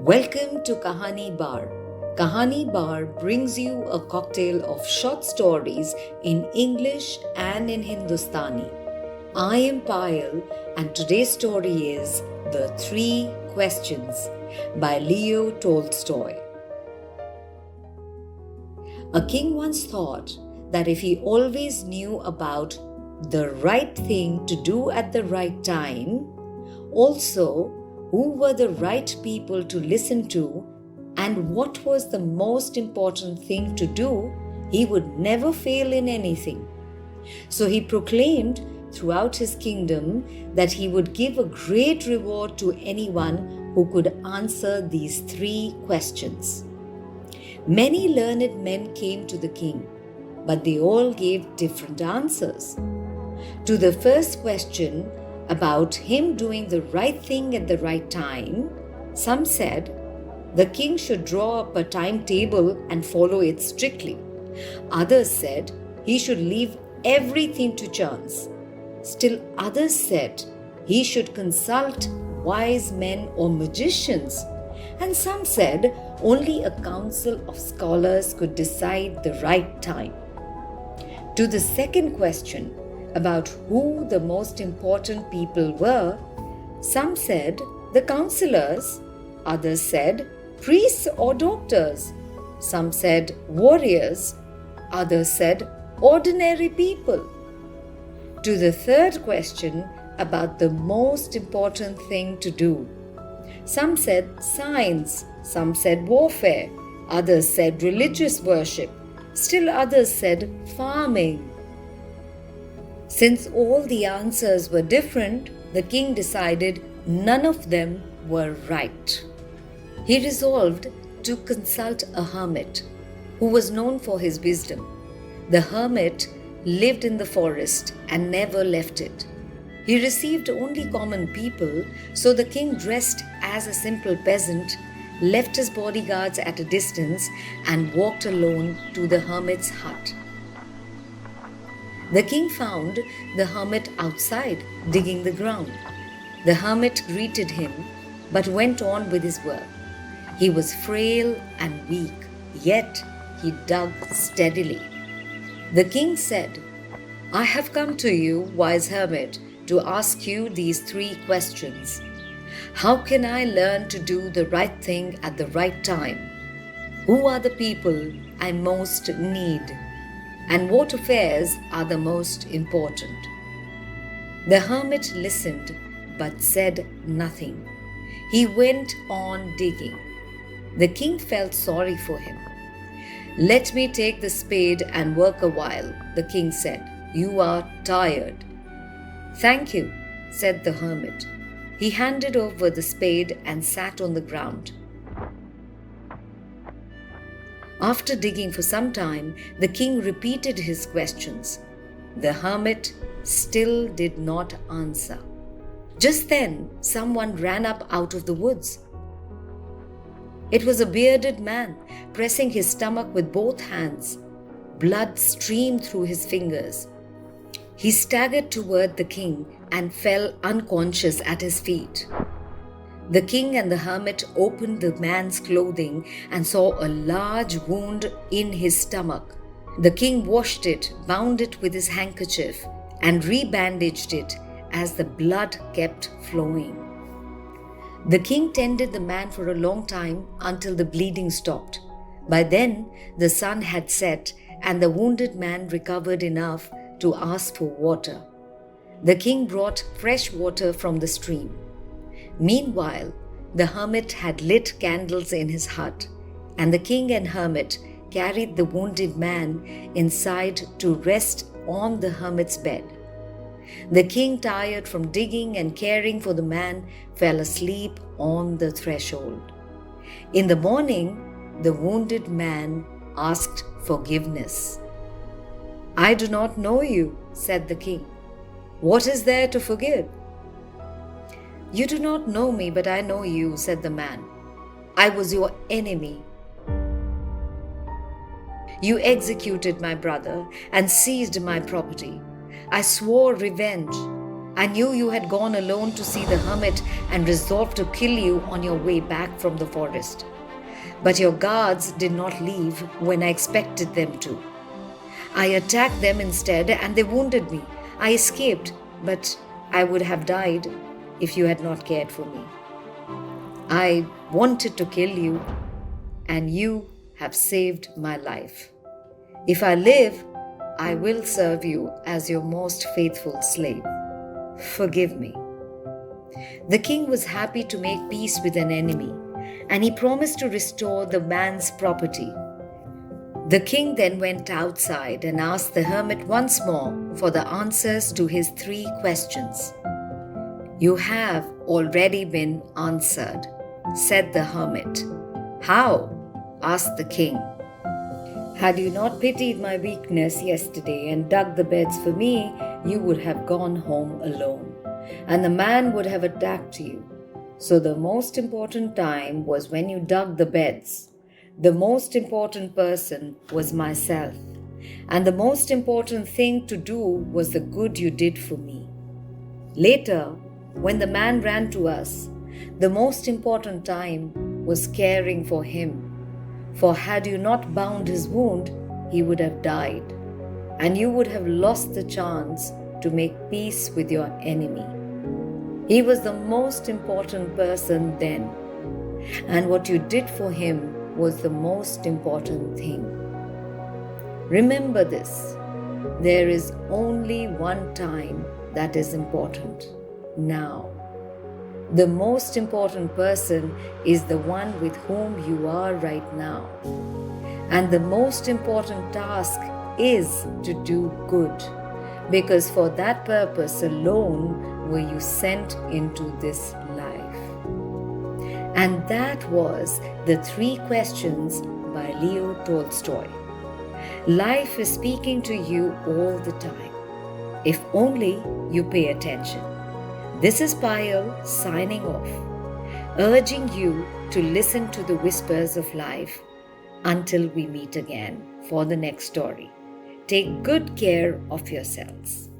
Welcome to Kahani Bar. Kahani Bar brings you a cocktail of short stories in English and in Hindustani. I am Payal and today's story is The Three Questions by Leo Tolstoy. A king once thought that if he always knew about the right thing to do at the right time, also who were the right people to listen to, and what was the most important thing to do, he would never fail in anything. So he proclaimed throughout his kingdom that he would give a great reward to anyone who could answer these three questions. Many learned men came to the king, but they all gave different answers. To the first question, about him doing the right thing at the right time, some said the king should draw up a timetable and follow it strictly. Others said he should leave everything to chance. Still others said he should consult wise men or magicians. And some said only a council of scholars could decide the right time. To the second question, about who the most important people were, some said the counselors, others said priests or doctors, some said warriors, others said ordinary people. To the third question about the most important thing to do, some said science, some said warfare, others said religious worship, still others said farming. Since all the answers were different, the king decided none of them were right. He resolved to consult a hermit who was known for his wisdom. The hermit lived in the forest and never left it. He received only common people, so the king dressed as a simple peasant, left his bodyguards at a distance, and walked alone to the hermit's hut. The king found the hermit outside, digging the ground. The hermit greeted him, but went on with his work. He was frail and weak, yet he dug steadily. The king said, "I have come to you, wise hermit, to ask you these three questions. How can I learn to do the right thing at the right time? Who are the people I most need? And what affairs are the most important?" The hermit listened but said nothing. He went on digging. The king felt sorry for him. "Let me take the spade and work a while," the king said. "You are tired." "Thank you," said the hermit. He handed over the spade and sat on the ground. After digging for some time, the king repeated his questions. The hermit still did not answer. Just then, someone ran up out of the woods. It was a bearded man, pressing his stomach with both hands. Blood streamed through his fingers. He staggered toward the king and fell unconscious at his feet. The king and the hermit opened the man's clothing and saw a large wound in his stomach. The king washed it, bound it with his handkerchief, and rebandaged it as the blood kept flowing. The king tended the man for a long time until the bleeding stopped. By then, the sun had set and the wounded man recovered enough to ask for water. The king brought fresh water from the stream. Meanwhile, the hermit had lit candles in his hut, and the king and hermit carried the wounded man inside to rest on the hermit's bed. The king, tired from digging and caring for the man, fell asleep on the threshold. In the morning, the wounded man asked forgiveness. "I do not know you," said the king. "What is there to forgive?" "You do not know me, but I know you," said the man. "I was your enemy. You executed my brother and seized my property. I swore revenge. I knew you had gone alone to see the hermit and resolved to kill you on your way back from the forest. But your guards did not leave when I expected them to. I attacked them instead and they wounded me. I escaped, but I would have died if you had not cared for me. I wanted to kill you, and you have saved my life. If I live, I will serve you as your most faithful slave. Forgive me." The king was happy to make peace with an enemy, and he promised to restore the man's property. The king then went outside and asked the hermit once more for the answers to his 3 questions. "You have already been answered," said the hermit. "How?" asked the king. "Had you not pitied my weakness yesterday and dug the beds for me, you would have gone home alone, and the man would have attacked you. So the most important time was when you dug the beds. The most important person was myself, and the most important thing to do was the good you did for me. Later, when the man ran to us, the most important time was caring for him. For had you not bound his wound, he would have died, and you would have lost the chance to make peace with your enemy. He was the most important person then, and what you did for him was the most important thing. Remember this, there is only one time that is important: now. The most important person is the one with whom you are right now. And the most important task is to do good, because for that purpose alone were you sent into this life. And that was the 3 questions by Leo Tolstoy. Life is speaking to you all the time, if only you pay attention. This is Payal signing off, urging you to listen to the whispers of life until we meet again for the next story. Take good care of yourselves.